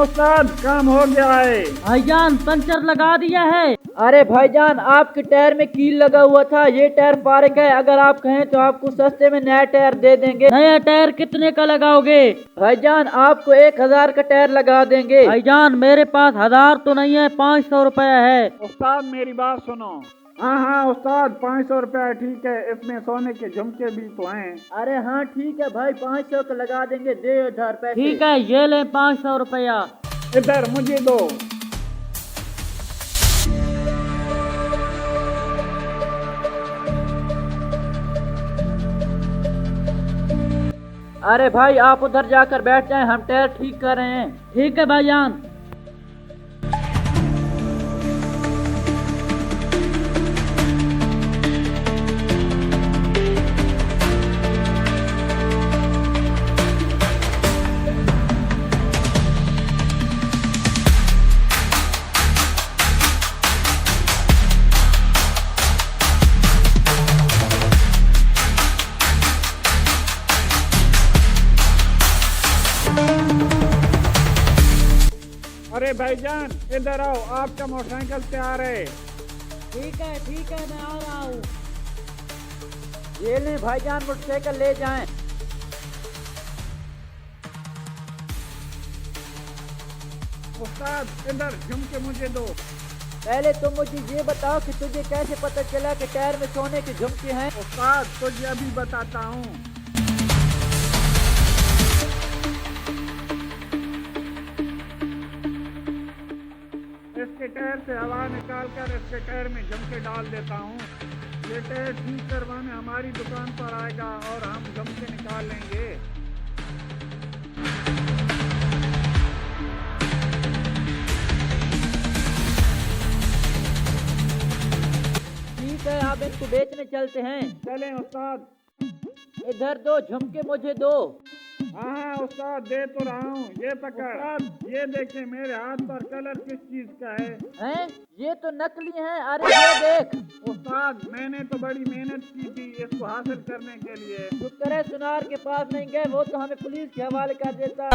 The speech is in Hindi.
उस्ताद, काम हो गया है। भाईजान पंचर लगा दिया है। अरे भाईजान, आपके टायर में कील लगा हुआ था, ये टायर फाड़क है। अगर आप कहें तो आपको सस्ते में नया टायर दे देंगे। नया टायर कितने का लगाओगे? भाईजान आपको 1000 का टायर लगा देंगे। भाईजान मेरे पास 1000 तो नहीं है, 500 रुपया है। उस्ताद मेरी बात सुनो। हाँ हाँ उस्ताद, 500 रुपया ठीक है, इसमें सोने के झुमके भी तो हैं। अरे हाँ ठीक है भाई, 500 का लगा देंगे, दे उधार पैसे। ठीक है, ये ले 500 रुपया। इधर मुझे दो। अरे भाई आप उधर जाकर बैठ जाएं, हम टायर ठीक कर रहे हैं। ठीक है भाईजान। अरे भाईजान इधर आओ, आपका मोटरसाइकिल तैयार है। ठीक है मैं आ रहा हूँ। ये लें भाईजान, मोटरसाइकिल ले जाएं। उस्ताद इधर झुमके मुझे दो। पहले तुम मुझे ये बताओ कि तुझे कैसे पता चला कि टायर में सोने के झुमके हैं। उस्ताद तुझे अभी बताता हूँ। इसके टायर से हवा निकाल कर इसके टायर में झुमके डाल देता हूँ। ये टायर ठीक करवाने हमारी दुकान पर आएगा और हम झुमके निकाल लेंगे। ठीक है, आप इसको बेचने चलते हैं। चलें उस्ताद। इधर दो झुमके, मुझे दो। हाँ हाँ उस्ताद, दे तो रहा हूँ। ये पकड़। ये देखें मेरे हाथ पर कलर किस चीज का है। हैं? ये तो नकली हैं। अरे ये देख। उस्ताद मैंने तो बड़ी मेहनत की थी इसको हासिल करने के लिए। शुक्र है सुनार के पास नहीं गए, वो तो हमें पुलिस के हवाले कर देता।